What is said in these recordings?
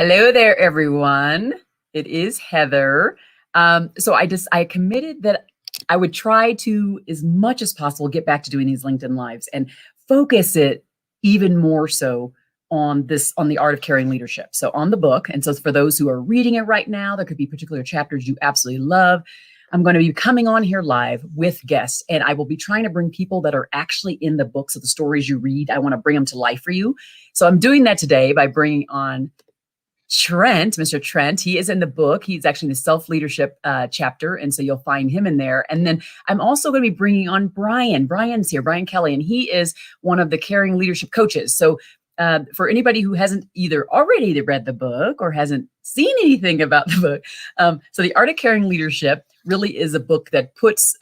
Hello there, everyone. It is Heather. So I committed that I would try to, as much as possible, get back to doing these LinkedIn Lives and focus it even more so on the art of carrying leadership. So on the book. And so for those who are reading it right now, there could be particular chapters you absolutely love. I'm going to be coming on here live with guests, and I will be trying to bring people that are actually in the books of the stories you read. I want to bring them to life for you. So I'm doing that today by bringing on Trent, Mr. Trent. He is in the book. He's actually in the self-leadership chapter. And so you'll find him in there. And then I'm also going to be bringing on Brian. Brian's here, Brian Kelly, and he is one of the caring leadership coaches. So for anybody who hasn't either already read the book or hasn't seen anything about the book, so The Art of Caring Leadership really is a book that puts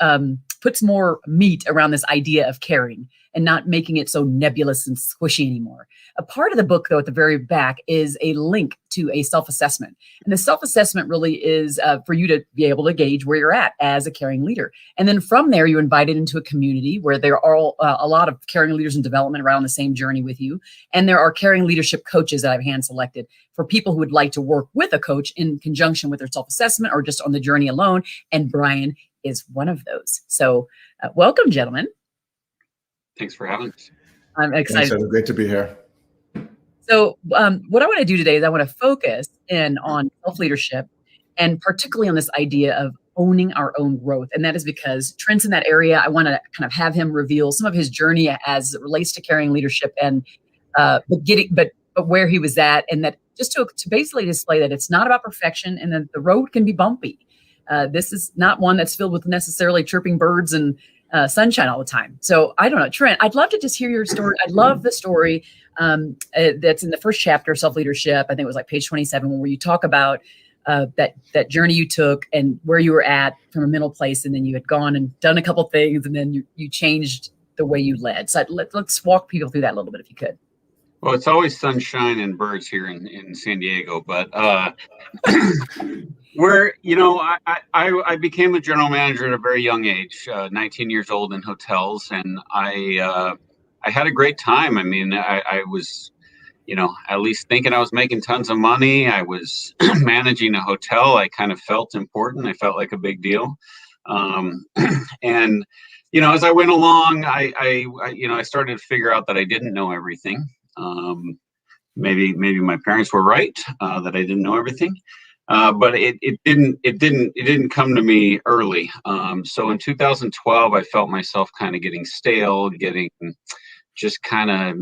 more meat around this idea of caring and not making it so nebulous and squishy anymore. A part of the book, though, at the very back is a link to a self-assessment. And the self-assessment really is for you to be able to gauge where you're at as a caring leader. And then from there, you're invited into a community where there are a lot of caring leaders in development around the same journey with you. And there are caring leadership coaches that I've hand-selected for people who would like to work with a coach in conjunction with their self-assessment or just on the journey alone. And Brian is one of those. So welcome, gentlemen. Thanks for having us. I'm excited. Thanks, great to be here. So what I want to do today is I want to focus in on self-leadership and particularly on this idea of owning our own growth. And that is because Trent's in that area. I want to kind of have him reveal some of his journey as it relates to caring leadership and but where he was at, and that just to basically display that it's not about perfection and that the road can be bumpy. This is not one that's filled with necessarily chirping birds and sunshine all the time. So I don't know, Trent, I'd love to just hear your story. I love the story that's in the first chapter, self-leadership. I think it was like page 27, where you talk about that journey you took and where you were at from a mental place. And then you had gone and done a couple things, and then you changed the way you led. So let's walk people through that a little bit if you could. Well, it's always sunshine and birds here in San Diego, but I became a general manager at a very young age, 19 years old, in hotels, and I had a great time. I mean, I was, at least thinking I was making tons of money. I was managing a hotel. I kind of felt important. I felt like a big deal, and as I went along, I started to figure out that I didn't know everything. Maybe my parents were right that I didn't know everything. But it didn't come to me early. So in 2012, I felt myself kind of getting stale, getting just kind of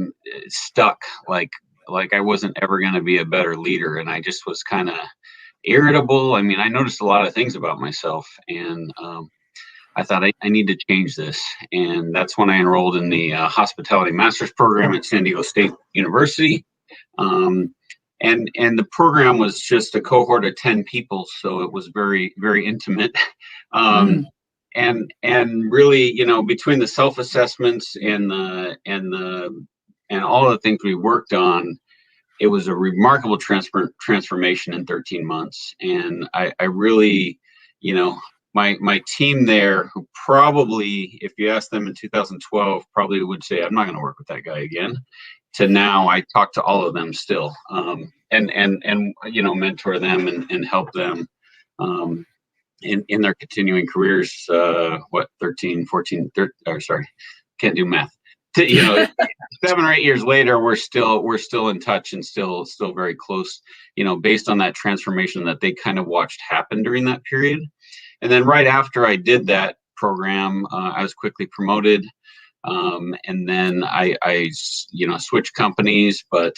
stuck, like I wasn't ever going to be a better leader. And I just was kind of irritable. I mean, I noticed a lot of things about myself, and I thought I need to change this. And that's when I enrolled in the hospitality master's program at San Diego State University. And the program was just a cohort of 10 people, so it was very, very intimate. And really, between the self-assessments and all the things we worked on, it was a remarkable transformation in 13 months. And I really, my team there, who probably, if you asked them in 2012, probably would say, I'm not going to work with that guy again, to now I talk to all of them still, and mentor them and help them in their continuing careers. 13, 14, can't do math. 7 or 8 years later, we're still in touch and still very close, based on that transformation that they kind of watched happen during that period. And then right after I did that program, I was quickly promoted. And then I switched companies, but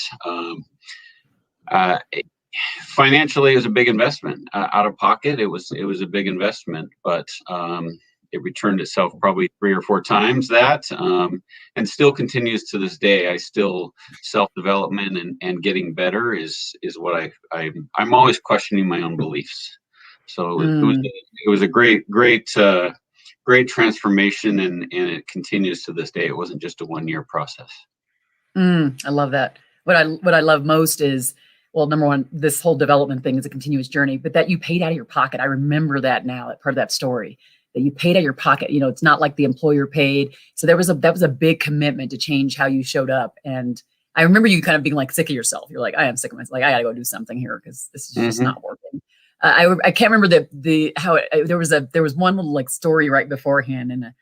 financially it was a big investment. Out of pocket, it was a big investment, but it returned itself probably 3 or 4 times that, and still continues to this day. I still self-development and getting better is what I'm always questioning my own beliefs. So it was a great transformation, and it continues to this day. It wasn't just a 1-year process. I love that. What I love most is, well, number one, this whole development thing is a continuous journey, but that you paid out of your pocket. I remember that now, that part of that story, that you paid out of your pocket. It's not like the employer paid. So that was a big commitment to change how you showed up. And I remember you kind of being like sick of yourself. You're like, I am sick of myself. Like, I got to go do something here because this is just not working. I can't remember there was one little like story right beforehand, and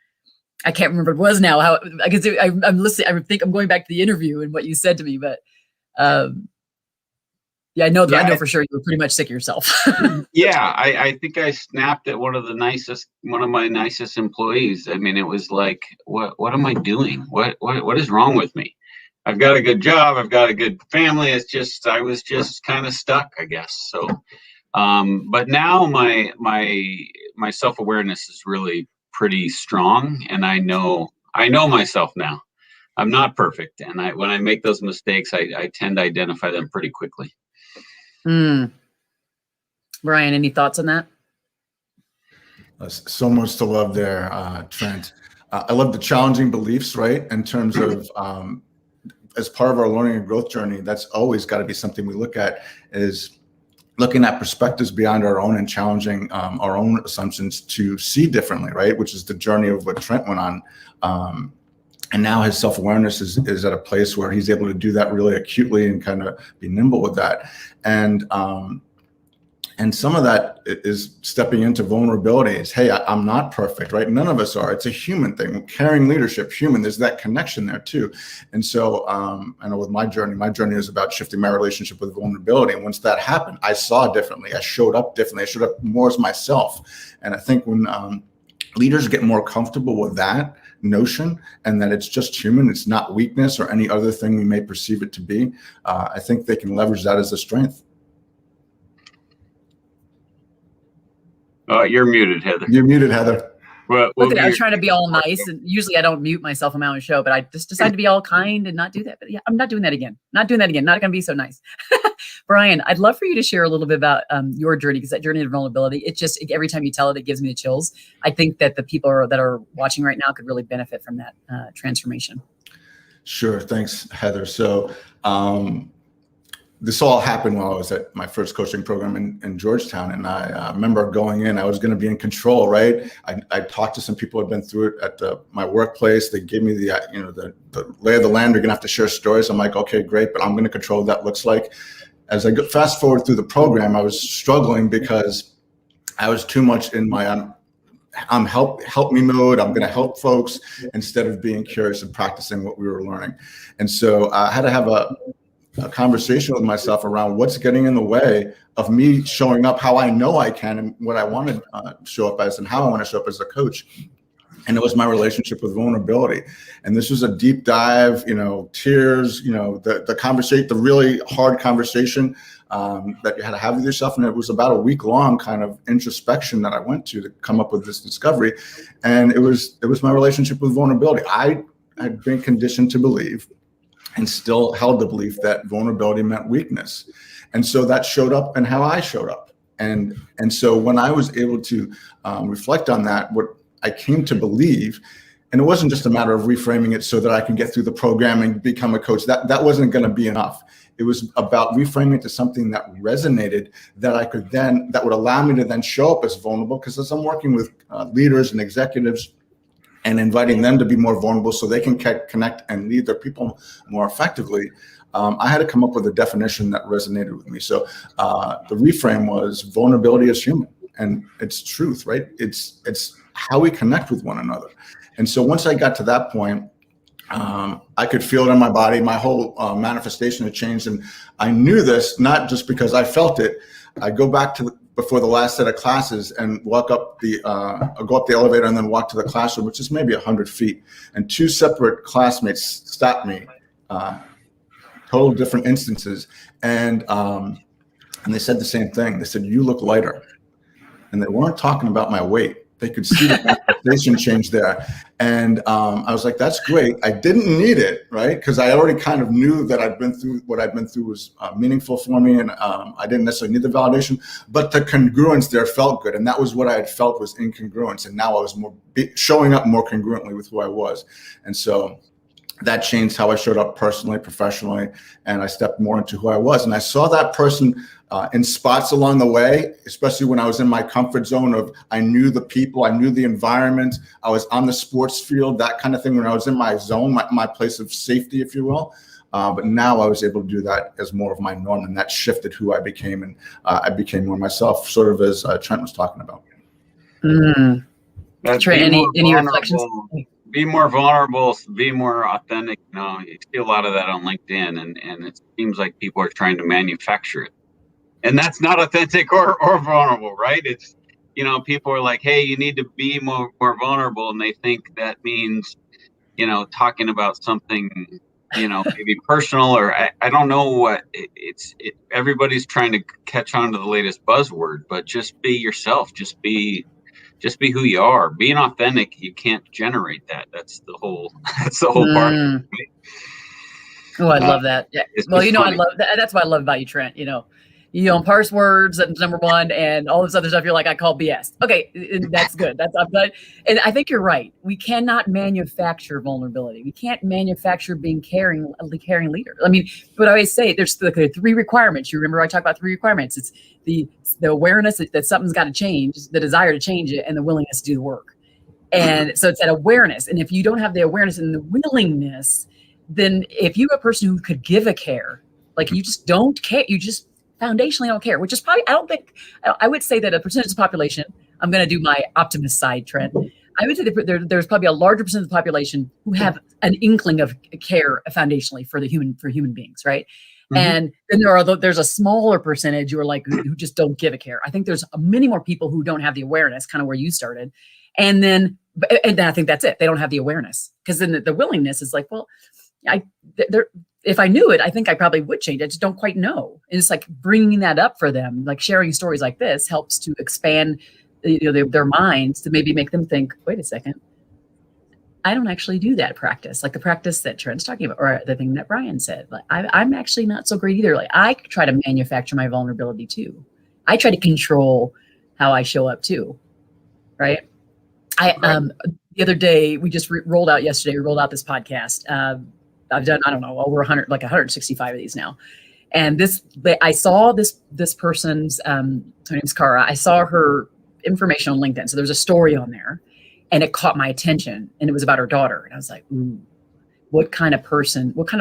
I can't remember what it was now. How I guess I'm listening. I think I'm going back to the interview and what you said to me, but yeah, I know for sure you were pretty much sick of yourself. Yeah, I think I snapped at one of my nicest employees. I mean, it was like, what am I doing? What is wrong with me? I've got a good job. I've got a good family. It's just, I was just kind of stuck, I guess. So, but now my self-awareness is really pretty strong, and I know myself now. I'm not perfect, and when I make those mistakes, I tend to identify them pretty quickly. Brian, any thoughts on that? So much to love there, Trent. I love the challenging beliefs, right? In terms of as part of our learning and growth journey, that's always got to be something we look at, is looking at perspectives beyond our own and challenging our own assumptions to see differently, right? Which is the journey of what Trent went on. And now his self-awareness is at a place where he's able to do that really acutely and kind of be nimble with that. And some of that is stepping into vulnerabilities. Hey, I'm not perfect, right? None of us are. It's a human thing. Carrying leadership, human, there's that connection there too. And so I know with my journey is about shifting my relationship with vulnerability. And once that happened, I saw differently. I showed up differently. I showed up more as myself. And I think when leaders get more comfortable with that notion, and that it's just human, it's not weakness or any other thing we may perceive it to be, I think they can leverage that as a strength. You're muted, Heather. You're muted, Heather. Well, look at it, I was trying to be all nice, and usually I don't mute myself on my own show, but I just decided to be all kind and not do that. But yeah, I'm not doing that again. Not going to be so nice. Brian, I'd love for you to share a little bit about your journey, because that journey of vulnerability, it just, every time you tell it, it gives me the chills. I think that the people that are watching right now could really benefit from that transformation. Sure. Thanks, Heather. So this all happened while I was at my first coaching program in Georgetown. And I remember going in, I was going to be in control, right? I talked to some people who had been through it at my workplace. They gave me the lay of the land. You're going to have to share stories. I'm like, okay, great, but I'm going to control what that looks like. As I fast forward through the program, I was struggling because I was too much in my help me mode. I'm going to help folks instead of being curious and practicing what we were learning. And so I had to have a conversation with myself around what's getting in the way of me showing up how I know I can and what I want to show up as and how I want to show up as a coach. And it was my relationship with vulnerability. And this was a deep dive, tears, the conversation, the really hard conversation that you had to have with yourself. And it was about a week long kind of introspection that I went to come up with this discovery. And it was my relationship with vulnerability. I had been conditioned to believe, and still held the belief, that vulnerability meant weakness. And so that showed up in how I showed up. And so when I was able to reflect on that, what I came to believe, and it wasn't just a matter of reframing it so that I can get through the program and become a coach, that wasn't going to be enough. It was about reframing it to something that resonated, that would allow me to then show up as vulnerable, because as I'm working with leaders and executives and inviting them to be more vulnerable so they can connect and lead their people more effectively, I had to come up with a definition that resonated with me. So the reframe was vulnerability is human, and it's truth, right? It's how we connect with one another. And so once I got to that point, I could feel it in my body. My whole manifestation had changed. And I knew this, not just because I felt it. I go back to before the last set of classes and go up the elevator and then walk to the classroom, which is maybe 100 feet. And two separate classmates stopped me, total different instances. And they said the same thing. They said, "You look lighter." And they weren't talking about my weight. They could see the manifestation change there. And I was like, that's great. I didn't need it, right? Because I already kind of knew that what I'd been through was meaningful for me. And I didn't necessarily need the validation, but the congruence there felt good. And that was what I had felt was incongruence. And now I was showing up more congruently with who I was. And so that changed how I showed up personally, professionally, and I stepped more into who I was. And I saw that person in spots along the way, especially when I was in my comfort zone of, I knew the people, I knew the environment, I was on the sports field, that kind of thing, when I was in my zone, my place of safety, if you will. But now I was able to do that as more of my norm, and that shifted who I became, and I became more myself, sort of as Trent was talking about. Trent, any reflections? Be more vulnerable, be more authentic. You see a lot of that on LinkedIn, and it seems like people are trying to manufacture it. And that's not authentic or vulnerable, right? It's, people are like, hey, you need to be more vulnerable. And they think that means, talking about something, maybe personal, or I don't know what everybody's trying to catch on to the latest buzzword, but just be yourself. Just be who you are. Being authentic, you can't generate that. That's the whole part of it. Right? Oh, I love that. Yeah. Well, I love that. That's what I love about you, Trent. You don't parse words. That's number one, and all this other stuff. You're like, I call BS. Okay, that's good. I'm good. And I think you're right. We cannot manufacture vulnerability. We can't manufacture being a caring leader. I mean, what I always say, there's the 3 requirements. You remember I talked about 3 requirements. It's the awareness that something's got to change, the desire to change it, and the willingness to do the work. And so it's that awareness. And if you don't have the awareness and the willingness, then if you're a person who could give a care, like you just don't care, you just foundationally don't care, which is probably, I would say that a percentage of the population, I'm going to do my optimist side, Trent. I would say that there's probably a larger percentage of the population who have an inkling of care foundationally for human beings, right? Mm-hmm. And then there's a smaller percentage who are like, who just don't give a care. I think there's many more people who don't have the awareness, kind of where you started. And then I think that's it. They don't have the awareness, because then the willingness is like, well, if I knew it, I think I probably would change. I just don't quite know. And it's like bringing that up for them, like sharing stories like this helps to expand their minds, to maybe make them think, wait a second, I don't actually do that practice, like the practice that Trent's talking about, or the thing that Brian said. Like I'm actually not so great either. Like I try to manufacture my vulnerability too. I try to control how I show up too, right? The other day, we just rolled out this podcast. I've done, I don't know, over 100, like 165 of these now. And I saw this person's, her name's Cara. I saw her information on LinkedIn. So there's a story on there, and it caught my attention, and it was about her daughter. And I was like, ooh, what kind of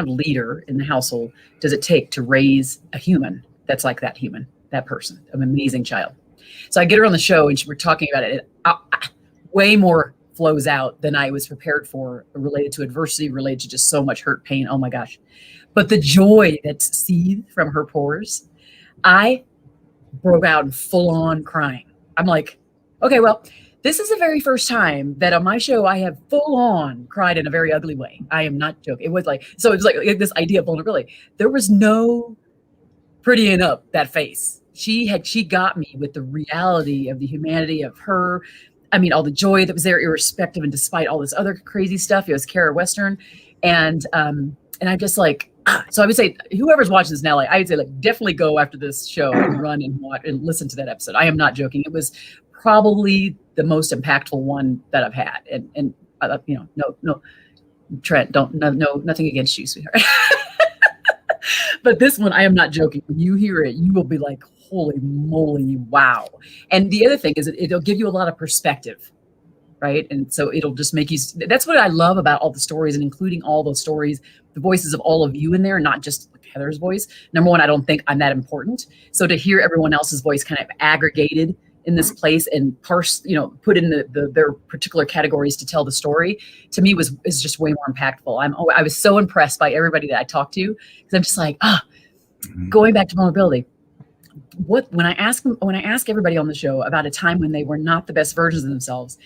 leader in the household does it take to raise a human that's like that person, an amazing child? So I get her on the show, and we're talking about it. Way more flows out than I was prepared for, related to adversity, related to just so much hurt, pain. Oh my gosh. But the joy that seethed from her pores, I broke out in full on crying. I'm like, okay, well, this is the very first time that on my show, I have full on cried in a very ugly way. I am not joking. It was like this idea of vulnerability. There was no prettying up that face. She got me with the reality of the humanity of her. I mean, all the joy that was there, irrespective and despite all this other crazy stuff. It was Kara Western. And I'm just like, so I would say, whoever's watching this now, like, I would say, like, definitely go after this show and run and watch and listen to that episode. I am not joking. It was probably the most impactful one that I've had. And no, Trent, nothing against you, sweetheart. But this one, I am not joking. When you hear it, you will be like, holy moly, wow. And the other thing is it'll give you a lot of perspective, right? And so it'll just make you, that's what I love about all the stories, and including all those stories, the voices of all of you in there, not just Heather's voice. Number one, I don't think I'm that important. So to hear everyone else's voice kind of aggregated in this place and parse, put in their particular categories to tell the story, to me is just way more impactful. I was so impressed by everybody that I talked to, because I'm just like, going back to vulnerability. When I ask everybody on the show about a time when they were not the best versions of themselves,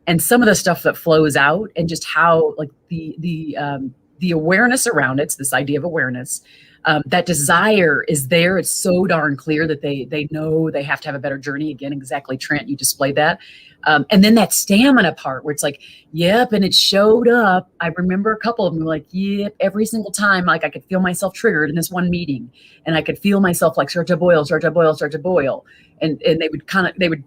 and some of the stuff that flows out, and just how, like, the awareness around it, this idea of awareness, that desire is there. It's so darn clear that they know they have to have a better journey. Again, exactly, Trent, you displayed that. And then that stamina part where it's like, yep, and it showed up. I remember a couple of them were like, yep, every single time, like I could feel myself triggered in this one meeting, and I could feel myself like start to boil. And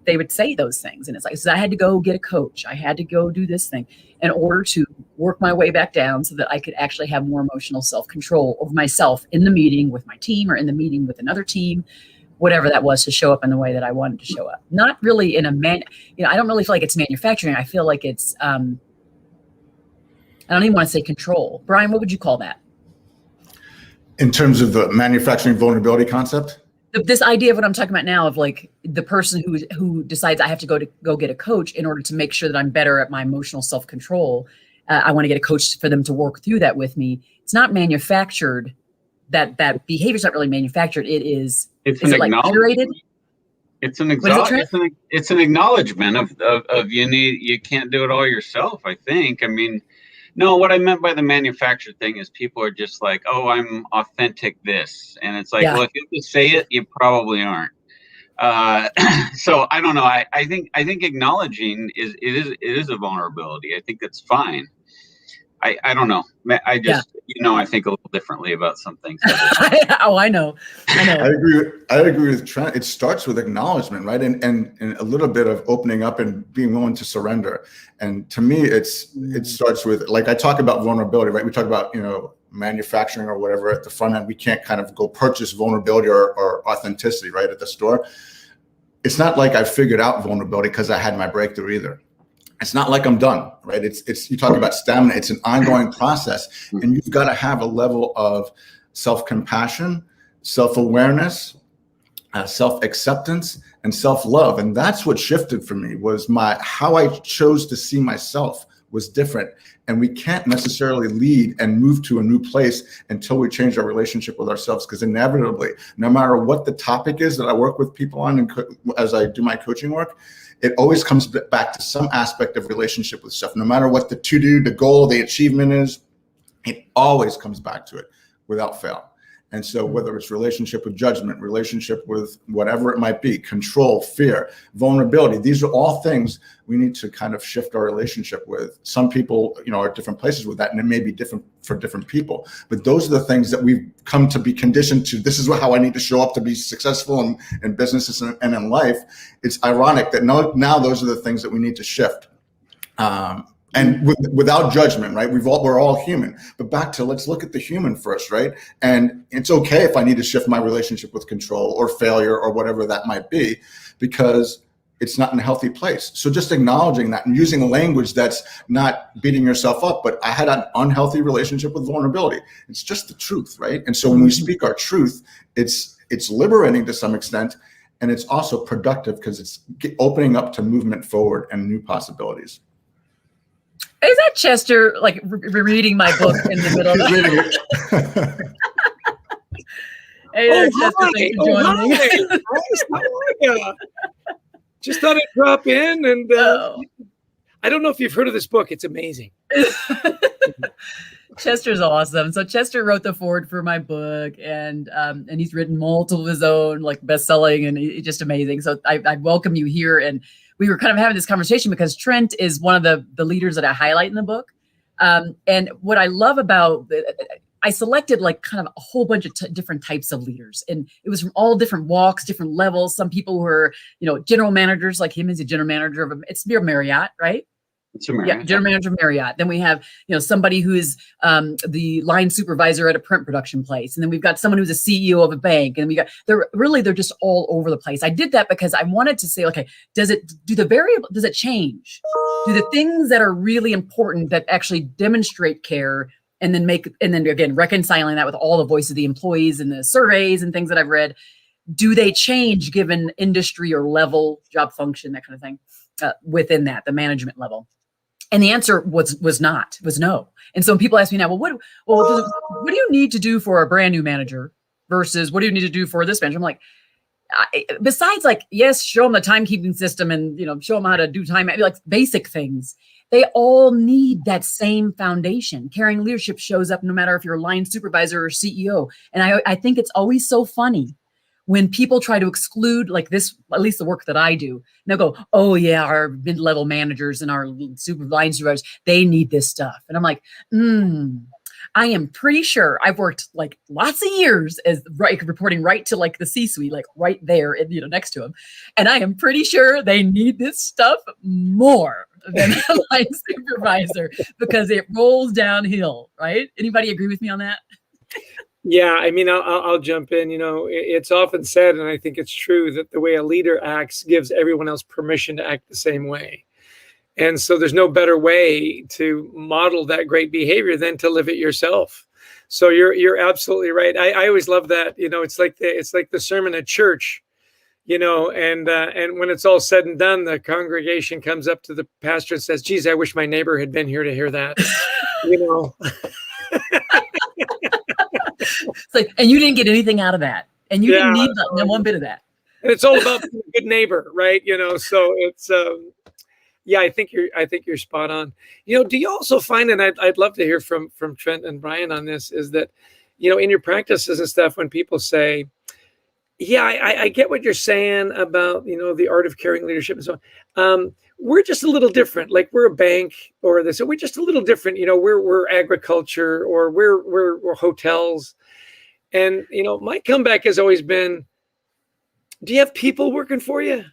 they would say those things. And it's like, so I had to go get a coach. I had to go do this thing in order to work my way back down so that I could actually have more emotional self-control over myself in the meeting with my team or in the meeting with another team, whatever that was, to show up in the way that I wanted to show up. Not really in a I don't really feel like it's manufacturing. I feel like it's, I don't even want to say control. Brian, what would you call that? In terms of the manufacturing vulnerability concept? This idea of what I'm talking about now, of like the person who decides I have to go get a coach in order to make sure that I'm better at my emotional self-control. I want to get a coach for them to work through that with me. It's not manufactured. That behavior is not really manufactured. It is. It's is an it like curated? It's an it's an acknowledgement of you can't do it all yourself. I think. I mean, no, what I meant by the manufactured thing is people are just like, oh, I'm authentic this. And it's like, well, if you have to say it, you probably aren't. So I don't know. I think acknowledging it is a vulnerability. I think that's fine. I don't know. I just, I think a little differently about some things. Oh, I know. I agree with Trent. It starts with acknowledgement, right? And a little bit of opening up and being willing to surrender. And to me, it starts with, like, I talk about vulnerability, right? We talk about, manufacturing or whatever at the front end. We can't kind of go purchase vulnerability or authenticity, right, at the store. It's not like I figured out vulnerability because I had my breakthrough either. It's not like I'm done, right? It's you talk about stamina. It's an ongoing process, and you've got to have a level of self-compassion, self-awareness, self-acceptance, and self-love. And that's what shifted for me, was how I chose to see myself was different. And we can't necessarily lead and move to a new place until we change our relationship with ourselves, because inevitably, no matter what the topic is that I work with people on and as I do my coaching work, it always comes back to some aspect of relationship with stuff. No matter what the to-do, the goal, the achievement is, it always comes back to it without fail. And so whether it's relationship with judgment, relationship with whatever it might be, control, fear, vulnerability, these are all things we need to kind of shift our relationship with. Some people, are at different places with that, and it may be different for different people. But those are the things that we've come to be conditioned to. This is how I need to show up to be successful in businesses and in life. It's ironic that now those are the things that we need to shift. And without judgment, right? We're all human. But back to, let's look at the human first, right? And it's okay if I need to shift my relationship with control or failure or whatever that might be, because it's not in a healthy place. So just acknowledging that and using a language that's not beating yourself up, but I had an unhealthy relationship with vulnerability. It's just the truth, right? And so when we speak our truth, it's liberating to some extent, and it's also productive because it's opening up to movement forward and new possibilities. Is that Chester like reading my book in the middle of that? Hey there, Chester, thanks for joining me. Hi. Just thought I'd drop in, and I don't know if you've heard of this book. It's amazing. Chester's awesome. So Chester wrote the foreword for my book, and he's written multiple of his own, like best-selling, and it's just amazing. So I welcome you here. And we were kind of having this conversation because Trent is one of the leaders that I highlight in the book. And what I love about I selected like kind of a whole bunch of different types of leaders, and it was from all different walks, different levels. Some people who are, general managers, like him is a general manager of it's near Marriott, right? It's a Marriott. Yeah, general manager of Marriott. Then we have, somebody who is the line supervisor at a print production place. And then we've got someone who's a CEO of a bank. And they're just all over the place. I did that because I wanted to say, okay, does it change? Do the things that are really important that actually demonstrate care and then again, reconciling that with all the voice of the employees and the surveys and things that I've read, do they change given industry or level, job function, that kind of thing, within that, the management level? And the answer was no. And so when people ask me now, what do you need to do for a brand new manager versus what do you need to do for this manager? I'm like, besides like, yes, show them the timekeeping system and, show them how to do time, like basic things. They all need that same foundation. Caring leadership shows up no matter if you're a line supervisor or CEO. And I think it's always so funny when people try to exclude like this, at least the work that I do, and they'll go, oh yeah, our mid-level managers and our line supervisors, they need this stuff. And I'm like, I am pretty sure I've worked like lots of years as reporting right to like the C-suite, like right there, next to them. And I am pretty sure they need this stuff more. than a line supervisor because it rolls downhill, right? Anybody agree with me on that? Yeah, I mean, I'll jump in. It's often said, and I think it's true, that the way a leader acts gives everyone else permission to act the same way. And so there's no better way to model that great behavior than to live it yourself. So you're absolutely right. I always love that. It's like the sermon at church. And when it's all said and done, the congregation comes up to the pastor and says, "Geez, I wish my neighbor had been here to hear that." It's like, and you didn't get anything out of that, and you didn't need one bit of that. And it's all about being a good neighbor, right? So it's yeah, I think you're spot on. Do you also find, and I'd love to hear from Trent and Brian on this, is that in your practices and stuff, when people say, yeah, I get what you're saying about, the art of caring leadership and so on. We're just a little different. Like we're a bank or this, so we're just a little different. We're agriculture or we're hotels. And, my comeback has always been, do you have people working for you?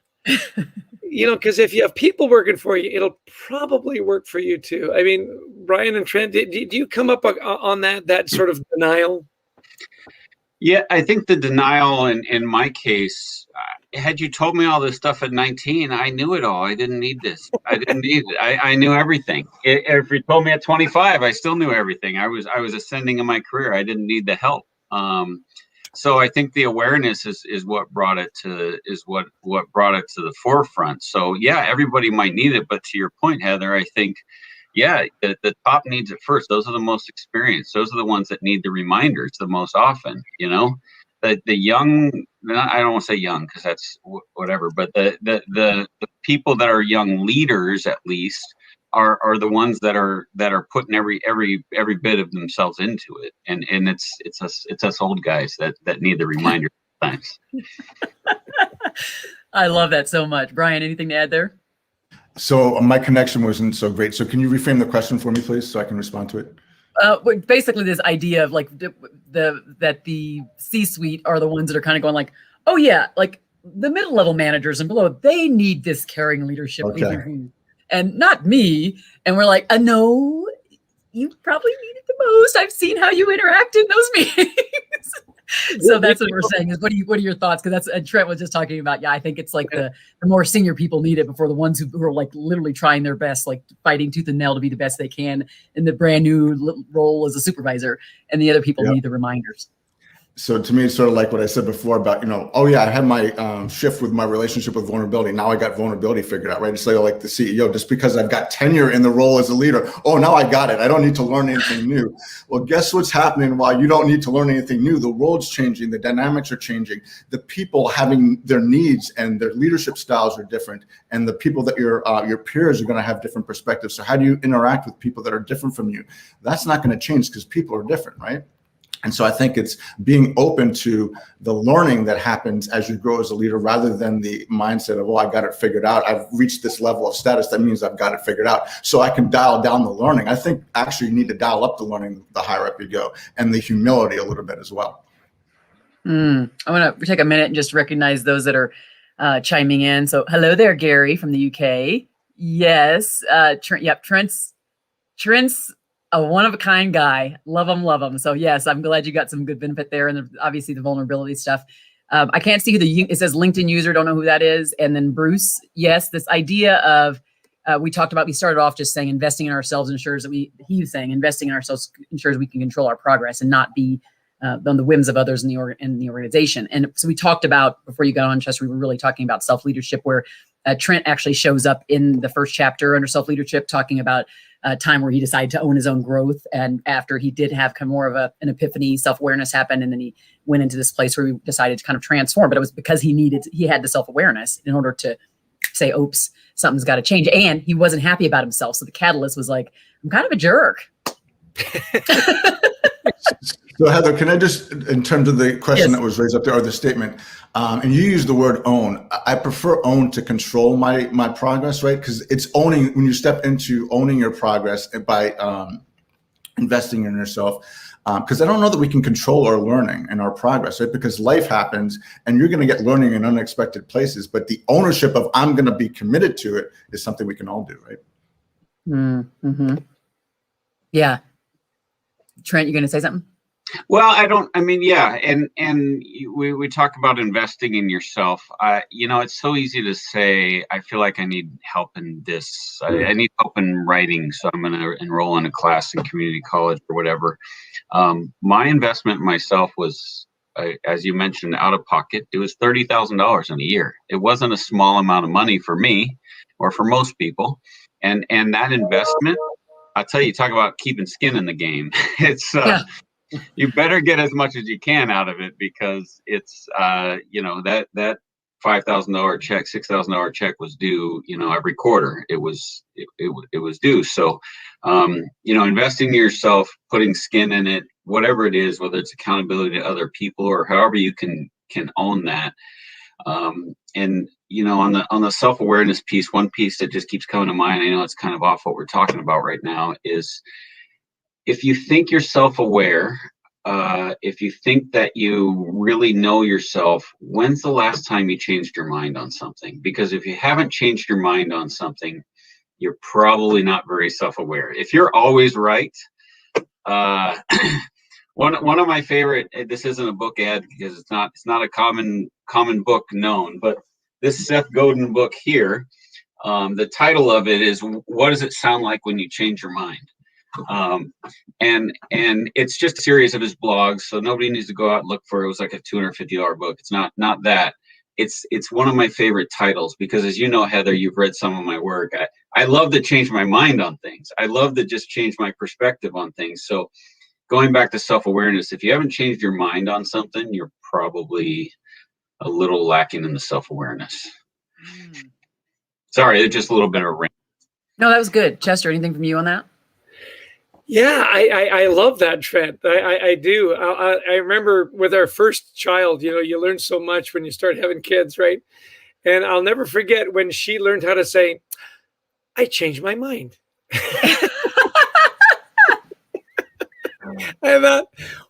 Because if you have people working for you, it'll probably work for you too. I mean, Brian and Trent, do you come up on that sort of denial? Yeah, I think the denial in my case, had you told me all this stuff at 19, I knew it all. I didn't need this. I didn't need it. I knew everything. If you told me at 25, I still knew everything. I was ascending in my career. I didn't need the help. So I think the awareness is what brought it to the forefront. So yeah, everybody might need it, but to your point, Heather, I think the top needs it first. Those are the most experienced. Those are the ones that need the reminders the most often. The young, I don't want to say young because that's whatever, but the people that are young leaders at least are the ones that are putting every bit of themselves into it, and it's us old guys that need the reminder. Thanks. I love that so much. Brian, anything to add there? So my connection wasn't so great. So can you reframe the question for me, please, so I can respond to it? Basically, this idea of like that the C-suite are the ones that are kind of going like, oh yeah, like the middle level managers and below, they need this caring leadership. Okay. And not me. And we're like, no, you probably need it the most. I've seen how you interact in those meetings. So that's what we're saying is, what are your thoughts? Because that's, Trent was just talking about, I think it's like the more senior people need it before the ones who are like literally trying their best, like fighting tooth and nail to be the best they can in the brand new role as a supervisor. And the other people need the reminders. So to me, it's sort of like what I said before about, I had my shift with my relationship with vulnerability. Now I got vulnerability figured out, right? It's like the CEO, just because I've got tenure in the role as a leader. Oh, now I got it. I don't need to learn anything new. Well, guess what's happening while you don't need to learn anything new? The world's changing. The dynamics are changing. The people having their needs and their leadership styles are different. And the people that your peers are going to have different perspectives. So how do you interact with people that are different from you? That's not going to change because people are different, right? And so I think it's being open to the learning that happens as you grow as a leader, rather than the mindset of, I got it figured out. I've reached this level of status. That means I've got it figured out. So I can dial down the learning. I think actually you need to dial up the learning the higher up you go, and the humility a little bit as well. I want to take a minute and just recognize those that are chiming in. So hello there, Gary from the UK. Yes. Trent's a one-of-a-kind guy. Love him. So yes, I'm glad you got some good benefit there, and obviously the vulnerability stuff. I can't see who it says LinkedIn user. Don't know who that is. And then Bruce, yes, this idea of we started off just saying investing in ourselves ensures that he was saying investing in ourselves ensures we can control our progress and not be on the whims of others in the organization. And so we talked about, before you got on, Chester, we were really talking about self-leadership, where Trent actually shows up in the first chapter under self-leadership, talking about a time where he decided to own his own growth. And after he did have kind of more of an epiphany, self-awareness happened. And then he went into this place where he decided to kind of transform, but it was because he had the self-awareness in order to say, oops, something's got to change. And he wasn't happy about himself. So the catalyst was like, I'm kind of a jerk. So Heather, can I just, in terms of the question that was raised up there, or the statement, and you use the word own, I prefer own to control my progress, right? Because it's owning, when you step into owning your progress by investing in yourself, because I don't know that we can control our learning and our progress, right? Because life happens and you're going to get learning in unexpected places, but the ownership of I'm going to be committed to it is something we can all do, right? Mm-hmm. Yeah. Trent, you going to say something? Well, yeah, and we talk about investing in yourself. It's so easy to say, I feel like I need help in this. I need help in writing, so I'm going to enroll in a class in community college or whatever. My investment in myself was, as you mentioned, out of pocket. It was $30,000 in a year. It wasn't a small amount of money for me or for most people. And that investment, I'll tell you, talk about keeping skin in the game. It's you better get as much as you can out of it, because it's that $5,000 check, $6,000 check was due every quarter. It was due. So investing in yourself, putting skin in it, whatever it is, whether it's accountability to other people or however you can own that. And on the self-awareness piece, one piece that just keeps coming to mind, I know it's kind of off what we're talking about right now, is if you think you're self-aware, if you think that you really know yourself, when's the last time you changed your mind on something? Because if you haven't changed your mind on something, you're probably not very self-aware. If you're always right, one of my favorite, this isn't a book ad because it's not a common book known, but this Seth Godin book here, the title of it is "What Does It Sound Like When You Change Your Mind?" And it's just a series of his blogs, so nobody needs to go out and look for it. It was like a $250 book. It's not that. It's one of my favorite titles because, as you know, Heather, you've read some of my work. I love to change my mind on things. I love to just change my perspective on things. So going back to self-awareness, if you haven't changed your mind on something, you're probably a little lacking in the self-awareness. Sorry, it's just a little bit of a rant. No, that was good. Chester, anything from you on that? Yeah, I love that, Trent. I do. I remember with our first child, you learn so much when you start having kids, right? And I'll never forget when she learned how to say, "I changed my mind." I thought,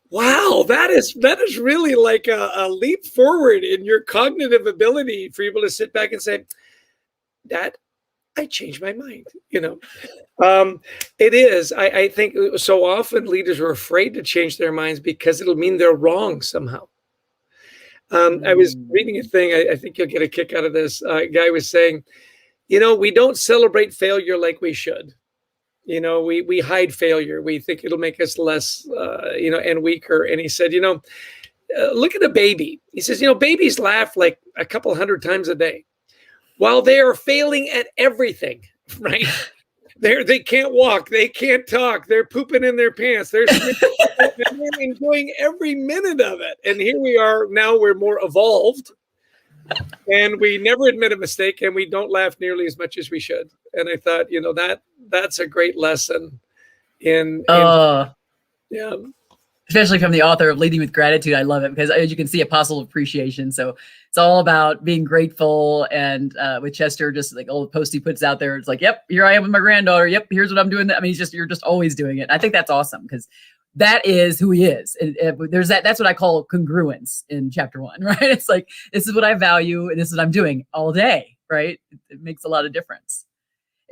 wow, that is really like a leap forward in your cognitive ability for you to sit back and say, "Dad, I changed my mind." It is. I think so often leaders are afraid to change their minds because it'll mean they're wrong somehow. I was reading a thing. I think you'll get a kick out of this. A guy was saying, we don't celebrate failure like we should. We hide failure. We think it'll make us less, and weaker. And he said, look at a baby. He says, babies laugh like a couple hundred times a day while they are failing at everything, right? They can't walk. They can't talk. They're pooping in their pants. They're enjoying every minute of it. And here we are now. We're more evolved, and we never admit a mistake, and we don't laugh nearly as much as we should. And I thought, that's a great lesson. Especially from the author of Leading with Gratitude. I love it because, as you can see, Apostle of Appreciation. So it's all about being grateful. And with Chester, just like all the posts he puts out there, it's like, yep, here I am with my granddaughter. Yep, here's what I'm doing. I mean, you're just always doing it. I think that's awesome because that is who he is. And there's that's what I call congruence in chapter 1, right? It's like, this is what I value and this is what I'm doing all day, right? It makes a lot of difference.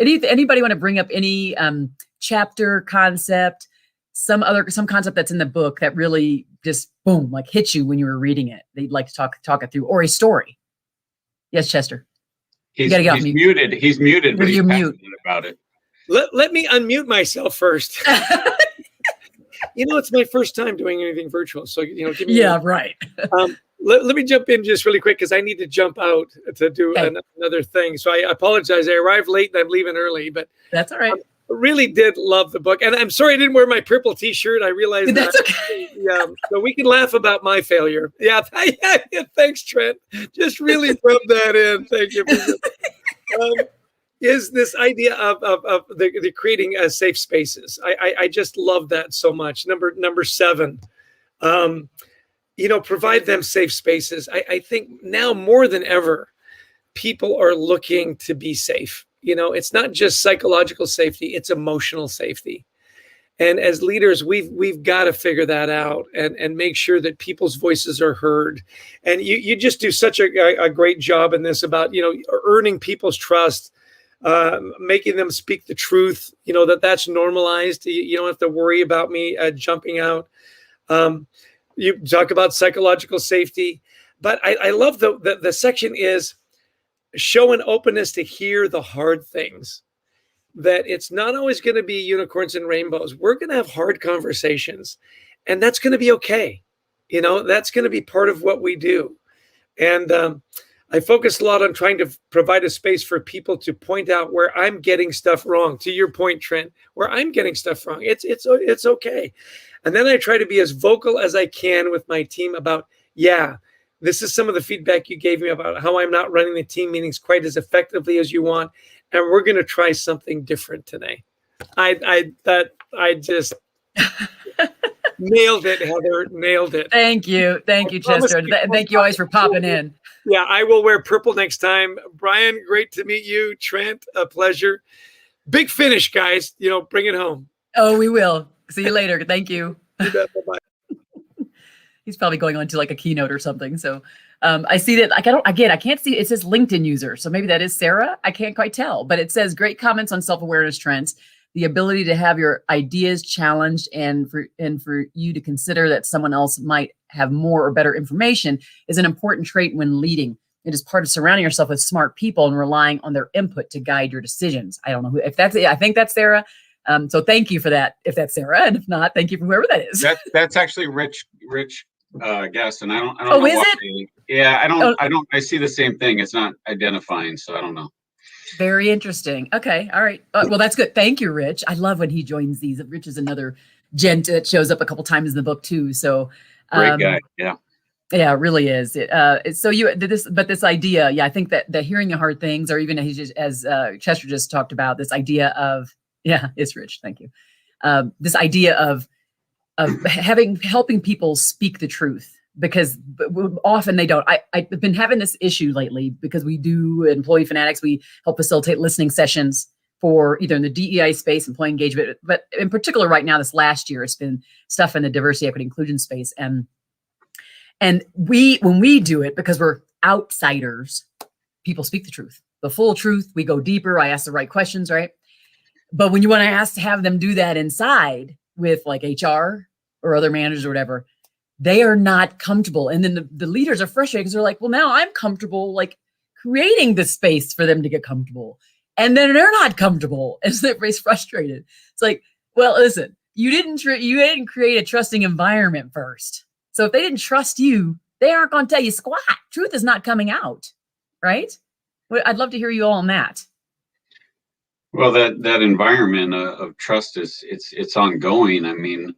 Anybody want to bring up any chapter concept, some concept that's in the book that really just boom, like hit you when you were reading it? They'd like to talk it through, or a story. Yes, Chester. He's muted. He's muted, but he's passionate about it. Let me unmute myself first. It's my first time doing anything virtual, so give me right. Let me jump in just really quick because I need to jump out to do another thing. So I apologize. I arrived late and I'm leaving early, but that's all right. Really did love the book, and I'm sorry I didn't wear my purple T-shirt. I realized that's okay. Yeah, so we can laugh about my failure. Yeah, thanks, Trent. Just really rub that in. Thank you. Is this idea of the creating safe spaces? I just love that so much. Number 7, provide them safe spaces. I think now more than ever, people are looking to be safe. It's not just psychological safety, it's emotional safety. And as leaders, we've got to figure that out and make sure that people's voices are heard. And you just do such a great job in this about, earning people's trust, making them speak the truth, that's normalized. You don't have to worry about me jumping out. You talk about psychological safety, but I love the section is show an openness to hear the hard things, that it's not always going to be unicorns and rainbows. We're going to have hard conversations, and that's going to be okay. That's going to be part of what we do. And I focus a lot on trying to provide a space for people to point out where I'm getting stuff wrong. To your point, Trent, where I'm getting stuff wrong, it's okay. And then I try to be as vocal as I can with my team about, this is some of the feedback you gave me about how I'm not running the team meetings quite as effectively as you want, and we're going to try something different today. I just nailed it, Heather. Nailed it. Thank you, Chester. Thank you always for popping in. Yeah, I will wear purple next time. Brian, great to meet you. Trent, a pleasure. Big finish, guys. Bring it home. Oh, we will. See you later. Thank you. You bet. Bye-bye. He's probably going on to like a keynote or something. So I see that I can't see, it says LinkedIn user. So maybe that is Sarah. I can't quite tell, but it says great comments on self-awareness trends, the ability to have your ideas challenged and for you to consider that someone else might have more or better information is an important trait when leading. It is part of surrounding yourself with smart people and relying on their input to guide your decisions. I don't know if that's it. I think that's Sarah. So thank you for that. If that's Sarah, and if not, thank you for whoever that is. That's actually Rich guess, and I don't know. Oh, is it? Yeah, I see the same thing. It's not identifying, so I don't know. Very interesting. Okay. All right. Well, that's good. Thank you, Rich. I love when he joins these. Rich is another gent that shows up a couple times in the book too. So great guy. Yeah. Yeah, it really is. This idea, I think that hearing the hard things, or even as Chester just talked about, this idea of, it's Rich. Thank you. This idea of helping people speak the truth, because often they don't. I've been having this issue lately because we do Employee Fanatics. We help facilitate listening sessions for either in the DEI space, employee engagement, but in particular right now, this last year, it's been stuff in the diversity, equity, inclusion space. And when we do it, because we're outsiders, people speak the truth, the full truth. We go deeper. I ask the right questions, right? But when you want to have them do that inside with like HR or other managers or whatever, they are not comfortable. And then the leaders are frustrated because they're like, well, now I'm comfortable, like creating the space for them to get comfortable. And then they're not comfortable. And so everybody's frustrated. It's like, well, listen, you didn't create a trusting environment first. So if they didn't trust you, they aren't going to tell you squat. Truth is not coming out, right? Well, I'd love to hear you all on that. Well, that environment of trust it's ongoing. I mean,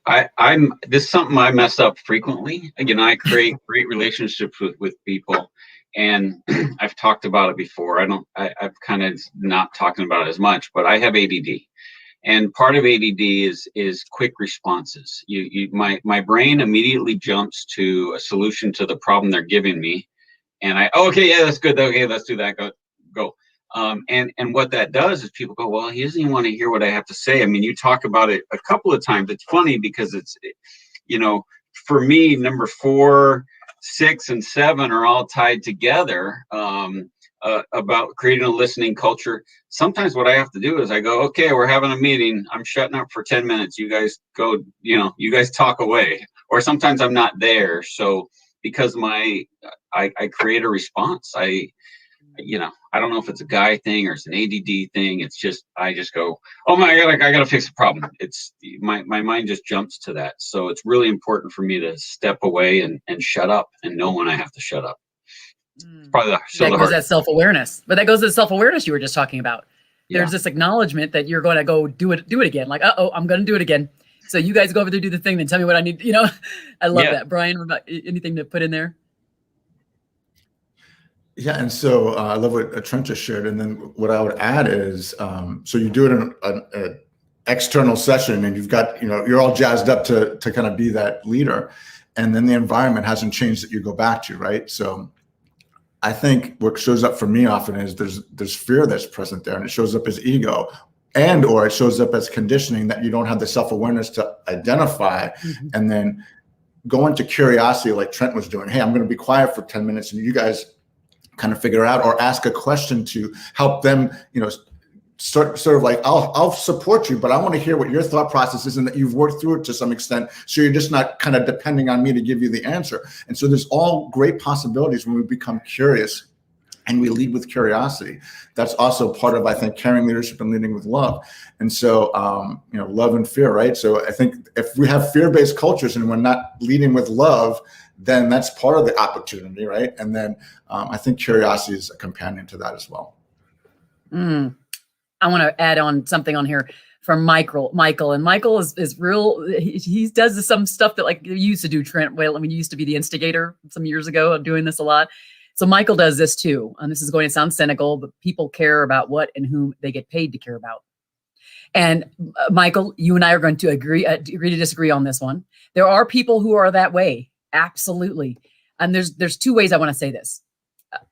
I'm this is something I mess up frequently. Again, I create great relationships with people, and I've talked about it before. I've kind of not talking about it as much, but I have ADD, and part of ADD is quick responses. My brain immediately jumps to a solution to the problem they're giving me, and okay, yeah, that's good. Okay, let's do that. Go. And what that does is people go, well, he doesn't even want to hear what I have to say. I mean, you talk about it a couple of times. It's funny because it's, for me, number 4, 6, and 7 are all tied together about creating a listening culture. Sometimes what I have to do is I go, okay, we're having a meeting. I'm shutting up for 10 minutes. You guys go, you guys talk away. Or sometimes I'm not there. So because I create a response, I don't know if it's a guy thing or it's an ADD thing. It's just, I just go, oh my God, I got to fix a problem. It's my mind just jumps to that. So it's really important for me to step away and shut up and know when I have to shut up. Probably that goes that self-awareness, but that goes to the self-awareness you were just talking about. There's this acknowledgement that you're going to go do it again. Like, I'm going to do it again. So you guys go over there, do the thing, then tell me what I need. I love that. Brian, anything to put in there? Yeah, and so I love what Trent just shared. And then what I would add is, so you do it in an external session, and you've got, you're all jazzed up to kind of be that leader, and then the environment hasn't changed that you go back to, right? So I think what shows up for me often is there's fear that's present there, and it shows up as ego, or it shows up as conditioning that you don't have the self-awareness to identify, and then go into curiosity like Trent was doing. Hey, I'm going to be quiet for 10 minutes, and you guys kind of figure out, or ask a question to help them, sort of like, I'll support you, but I want to hear what your thought process is and that you've worked through it to some extent. So you're just not kind of depending on me to give you the answer. And so there's all great possibilities when we become curious and we lead with curiosity. That's also part of, I think, caring leadership and leading with love. And so, love and fear, right? So I think if we have fear-based cultures and we're not leading with love, then that's part of the opportunity, right? And then I think curiosity is a companion to that as well. I want to add on something on here from Michael. And Michael is real. He does some stuff that like you used to do, Trent. Well, I mean, you used to be the instigator some years ago of doing this a lot. So Michael does this too. And this is going to sound cynical, but people care about what and whom they get paid to care about. And Michael, you and I are going to agree to disagree on this one. There are people who are that way. Absolutely. And there's two ways I want to say this.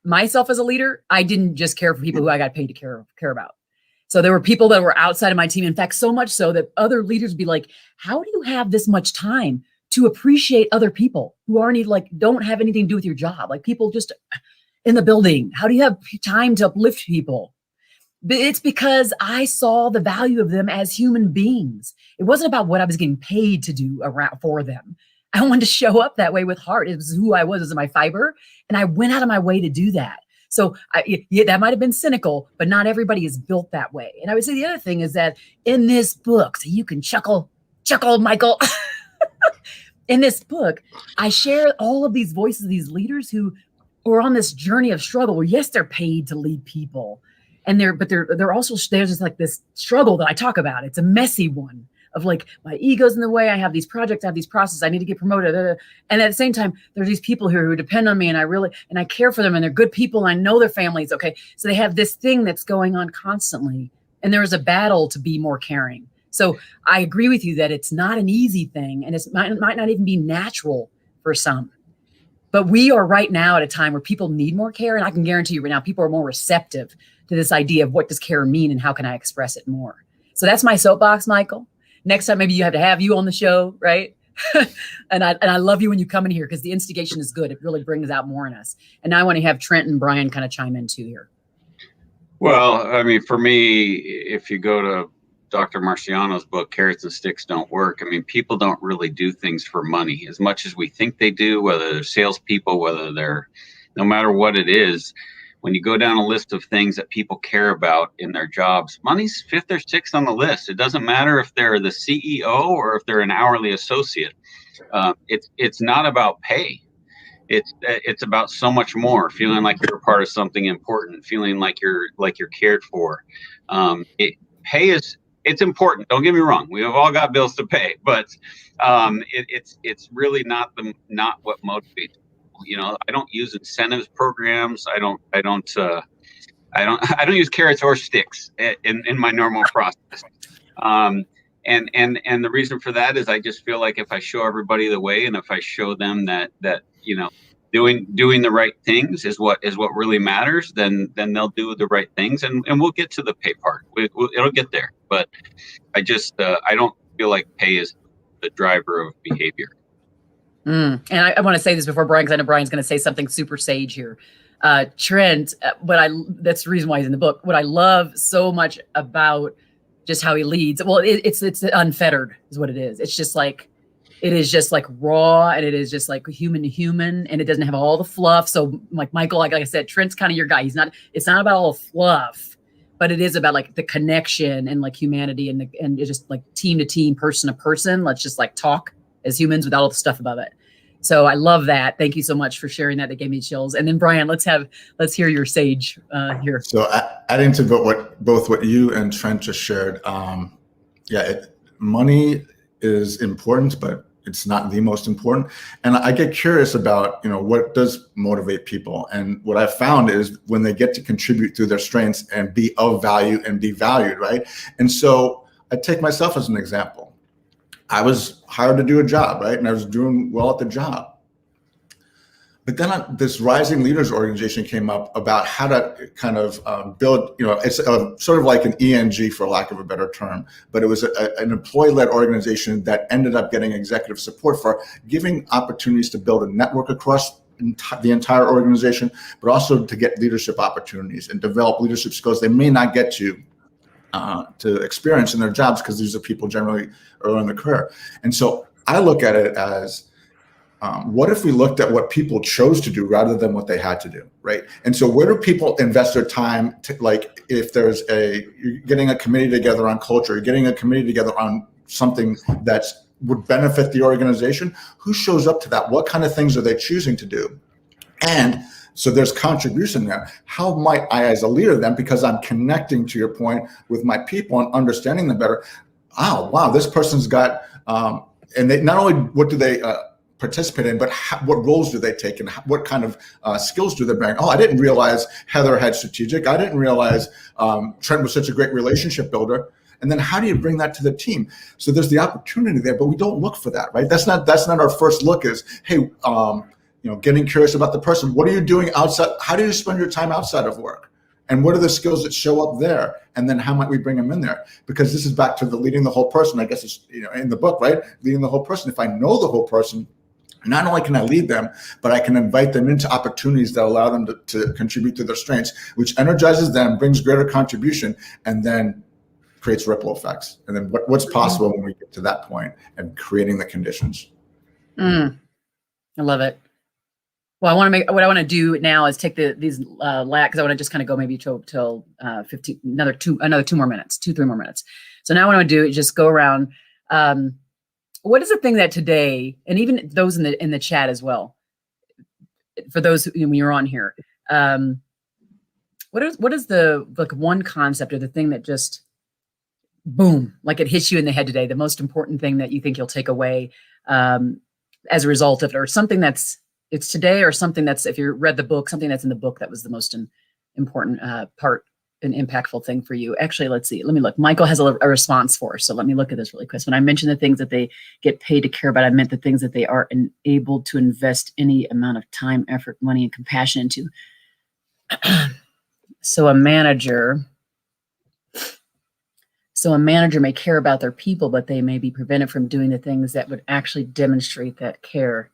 Myself as a leader, I didn't just care for people who I got paid to care about. So there were people that were outside of my team. In fact, so much so that other leaders would be like, how do you have this much time to appreciate other people who aren't like, don't have anything to do with your job? Like people just in the building. How do you have time to uplift people? But it's because I saw the value of them as human beings. It wasn't about what I was getting paid to do around for them. I wanted to show up that way with heart. It was who I was, it was in my fiber. And I went out of my way to do that. So that might have been cynical, but not everybody is built that way. And I would say the other thing is that in this book, so you can chuckle, Michael. In this book, I share all of these voices of these leaders who are on this journey of struggle where, yes, they're paid to lead people. And they're also, there's just like this struggle that I talk about. It's a messy one of like, my ego's in the way. I have these projects, I have these processes, I need to get promoted. And at the same time, there's these people here who depend on me and I care for them and they're good people. And I know their families. Okay. So they have this thing that's going on constantly. And there is a battle to be more caring. So I agree with you that it's not an easy thing and it might not even be natural for some. But we are right now at a time where people need more care. And I can guarantee you right now, people are more receptive to this idea of what does care mean and how can I express it more? So that's my soapbox, Michael. Next time, maybe you have you on the show, right? and I love you when you come in here because the instigation is good. It really brings out more in us. And now I want to have Trent and Brian kind of chime in too here. Well, I mean, for me, if you go to Dr. Marciano's book, Carrots and Sticks Don't Work, I mean, people don't really do things for money as much as we think they do, whether they're salespeople, whether they're, no matter what it is. When you go down a list of things that people care about in their jobs, money's fifth or sixth on the list. It doesn't matter if they're the CEO or if they're an hourly associate. It's not about pay. It's about so much more. Feeling like you're a part of something important. Feeling like you're cared for. Pay it's important. Don't get me wrong. We have all got bills to pay, but it's really not what motivates. I don't use incentives programs. I don't use carrots or sticks in my normal process. And the reason for that is I just feel like if I show everybody the way and if I show them that doing the right things is what really matters, then they'll do the right things and we'll get to the pay part. It'll get there. But I don't feel like pay is the driver of behavior. And I want to say this before Brian, because I know Brian's going to say something super sage here. Trent, that's the reason why he's in the book. What I love so much about just how he leads, well, it's unfettered is what it is. It is just like raw and it is just like human to human and it doesn't have all the fluff. So like Michael, like I said, Trent's kind of your guy. It's not about all the fluff, but it is about like the connection and like humanity and it's just like team to team, person to person. Let's just like talk as humans without all the stuff above it. So I love that. Thank you so much for sharing that. That gave me chills. And then Brian, let's hear your sage here. So adding to both what you and Trent just shared, money is important, but it's not the most important. And I get curious about, what does motivate people? And what I found is when they get to contribute through their strengths and be of value and be valued, right? And so I take myself as an example. I was hired to do a job, right? And I was doing well at the job. But then this Rising Leaders organization came up about how to kind of build, it's sort of like an ENG for lack of a better term, but it was an employee-led organization that ended up getting executive support for giving opportunities to build a network across the entire organization, but also to get leadership opportunities and develop leadership skills they may not get to experience in their jobs, because these are people generally early in their career. And so I look at it as, what if we looked at what people chose to do rather than what they had to do, right? And so where do people invest their time to, like, if you're getting a committee together on culture, you're getting a committee together on something that would benefit the organization, who shows up to that? What kind of things are they choosing to do? And so there's contribution there. How might I, as a leader then, because I'm connecting, to your point, with my people and understanding them better, oh, wow, this person's got, and they not only what do they participate in, but what roles do they take and what kind of skills do they bring? Oh, I didn't realize Heather had strategic. I didn't realize Trent was such a great relationship builder. And then how do you bring that to the team? So there's the opportunity there, but we don't look for that, right? That's not our first look is, hey, getting curious about the person. What are you doing outside? How do you spend your time outside of work? And what are the skills that show up there? And then how might we bring them in there? Because this is back to the leading the whole person. I guess it's, in the book, right? Leading the whole person. If I know the whole person, not only can I lead them, but I can invite them into opportunities that allow them to contribute to their strengths, which energizes them, brings greater contribution, and then creates ripple effects. And then what's possible when we get to that point and creating the conditions. I love it. Well, what I want to do now is take these because I want to just kind of go maybe till 15, another 3 more minutes. So now what I want to do is just go around. What is the thing that today, and even those in the chat as well, for those when you're on here, what is the one concept or the thing that just boom, like it hits you in the head today, the most important thing that you think you'll take away as a result of it, or something it's today, or something that's, if you read the book, something that's in the book that was the most important part, an impactful thing for you. Actually, let's see. Let me look. Michael has a response for us. So let me look at this really quick. So when I mentioned the things that they get paid to care about, I meant the things that they are able to invest any amount of time, effort, money, and compassion into. So a manager may care about their people, but they may be prevented from doing the things that would actually demonstrate that care.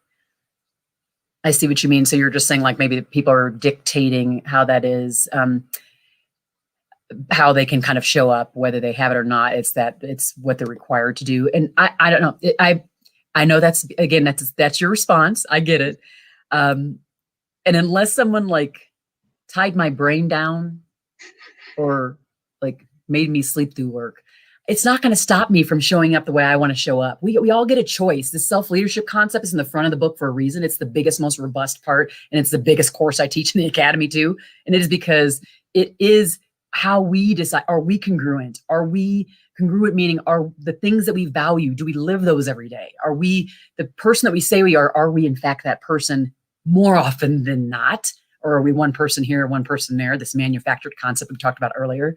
I see what you mean. So you're just saying, like, maybe the people are dictating how that is, how they can kind of show up, whether they have it or not. It's what they're required to do. And I don't know. I know that's your response. I get it. And unless someone like tied my brain down or like made me sleep through work, it's not going to stop me from showing up the way I want to show up. We all get a choice. The self-leadership concept is in the front of the book for a reason. It's the biggest, most robust part, and it's the biggest course I teach in the academy too. And it is because it is how we decide. Are we congruent? Are we congruent, meaning are the things that we value, do we live those every day? Are we the person that we say we are we in fact that person more often than not? Or are we one person here, one person there, this manufactured concept we talked about earlier?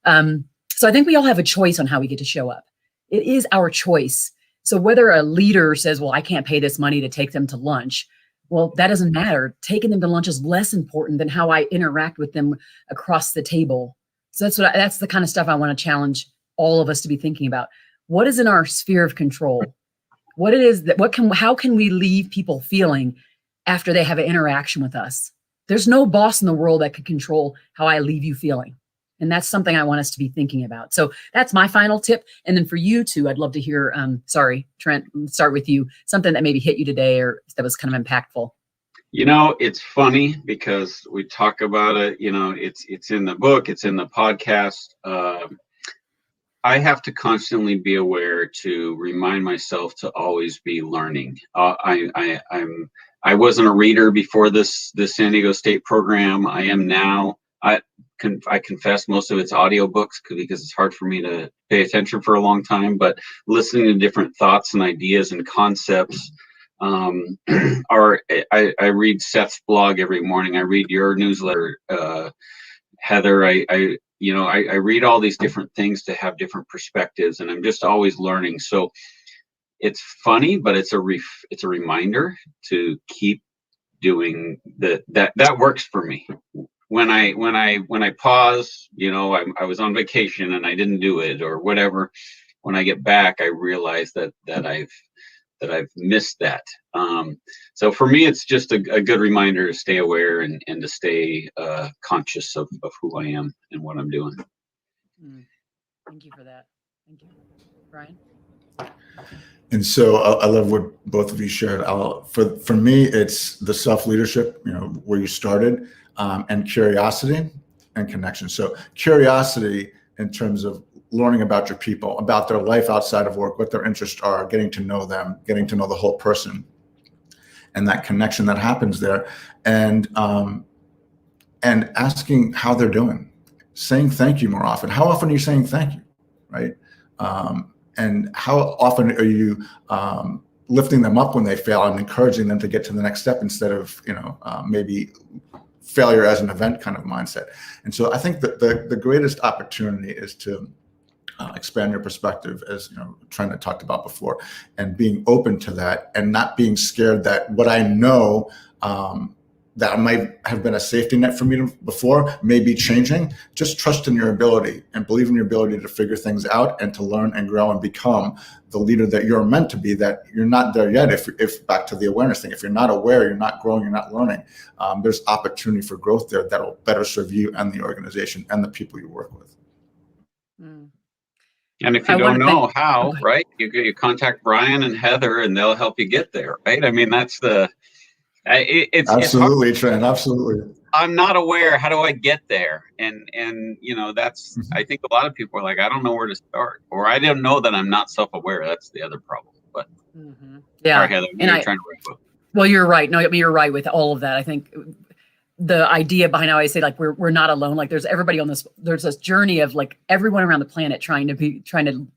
So I think we all have a choice on how we get to show up. It is our choice. So whether a leader says, well, I can't pay this money to take them to lunch, well, that doesn't matter. Taking them to lunch is less important than how I interact with them across the table. So that's the kind of stuff I want to challenge all of us to be thinking about. What is in our sphere of control? How can we leave people feeling after they have an interaction with us? There's no boss in the world that can control how I leave you feeling. And that's something I want us to be thinking about. So that's my final tip. And then for you two, I'd love to hear, sorry, Trent, start with you, something that maybe hit you today or that was kind of impactful. It's funny because we talk about it, it's in the book, it's in the podcast. I have to constantly be aware to remind myself to always be learning. I wasn't a reader before this San Diego State program. I am now. I confess most of it's audiobooks because it's hard for me to pay attention for a long time, but listening to different thoughts and ideas and concepts. I read Seth's blog every morning. I read your newsletter, Heather. I read all these different things to have different perspectives, and I'm just always learning. So it's funny, but it's a reminder to keep doing that works for me. When I pause, I was on vacation and I didn't do it or whatever. When I get back, I realize that I've missed that. So for me, it's just a good reminder to stay aware and to stay conscious of who I am and what I'm doing. Thank you for that. Thank you, Brian. And so I love what both of you shared. For me, it's the self-leadership, where you started, and curiosity and connection. So curiosity in terms of learning about your people, about their life outside of work, what their interests are, getting to know them, getting to know the whole person, and that connection that happens there, and asking how they're doing, saying thank you more often. How often are you saying thank you, right? And how often are you lifting them up when they fail and encouraging them to get to the next step instead of, maybe failure as an event kind of mindset. And so I think that the greatest opportunity is to expand your perspective, as Trent had talked about before, and being open to that and not being scared that what I know that might have been a safety net for me before may be changing. Just trust in your ability and believe in your ability to figure things out and to learn and grow and become the leader that you're meant to be, that you're not there yet. If back to the awareness thing, if you're not aware, you're not growing, you're not learning, there's opportunity for growth there that'll better serve you and the organization and the people you work with. And if you don't know how, right, you contact Brian and Heather and they'll help you get there, right? I mean, that's it's absolutely, Trent, absolutely. I'm not aware. How do I get there? And that's, I think a lot of people are like, I don't know where to start, or I didn't know that I'm not self-aware. That's the other problem. But yeah, sorry, Heather, you're trying to wrap up. Well, you're right. No, I mean, you're right with all of that. I think the idea behind how I say, like, we're not alone. Like, there's everybody on this. There's this journey of like everyone around the planet trying to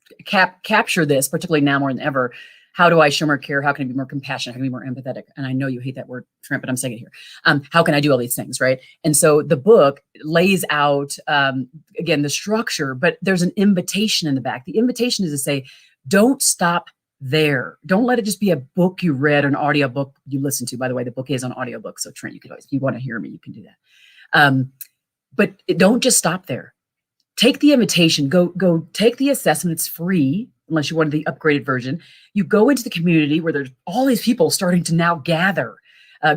capture this, particularly now more than ever. How do I show more care? How can I be more compassionate? How can I be more empathetic? And I know you hate that word, Trent, but I'm saying it here. How can I do all these things, right? And so the book lays out, again, the structure, but there's an invitation in the back. The invitation is to say, don't stop there. Don't let it just be a book you read, an audiobook you listen to. By the way, the book is on audiobook. So Trent, you could always, if you want to hear me, you can do that. But don't just stop there. Take the invitation, go take the assessment. It's free, unless you wanted the upgraded version. You go into the community where there's all these people starting to now gather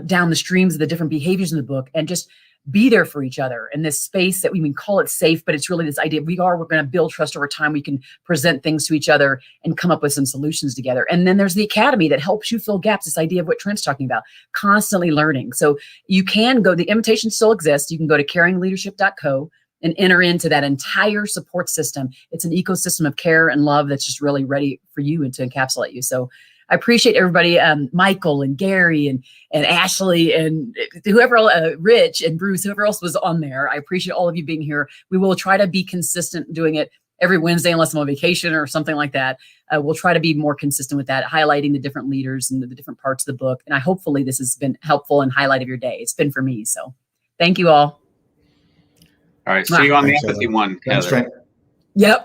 down the streams of the different behaviors in the book, and just be there for each other in this space that we can call it safe, but it's really this idea we're going to build trust over time. We can present things to each other and come up with some solutions together. And then there's the academy that helps you fill gaps, this idea of what Trent's talking about, constantly learning. So you can go, the invitation still exists. You can go to caringleadership.co and enter into that entire support system. It's an ecosystem of care and love that's just really ready for you and to encapsulate you. So I appreciate everybody, Michael and Gary and Ashley and whoever, Rich and Bruce, whoever else was on there. I appreciate all of you being here. We will try to be consistent doing it every Wednesday, unless I'm on vacation or something like that. We'll try to be more consistent with that, highlighting the different leaders and the different parts of the book. And hopefully this has been helpful and highlight of your day. It's been for me. So thank you all. All right. See you on the empathy one, Heather. Yep.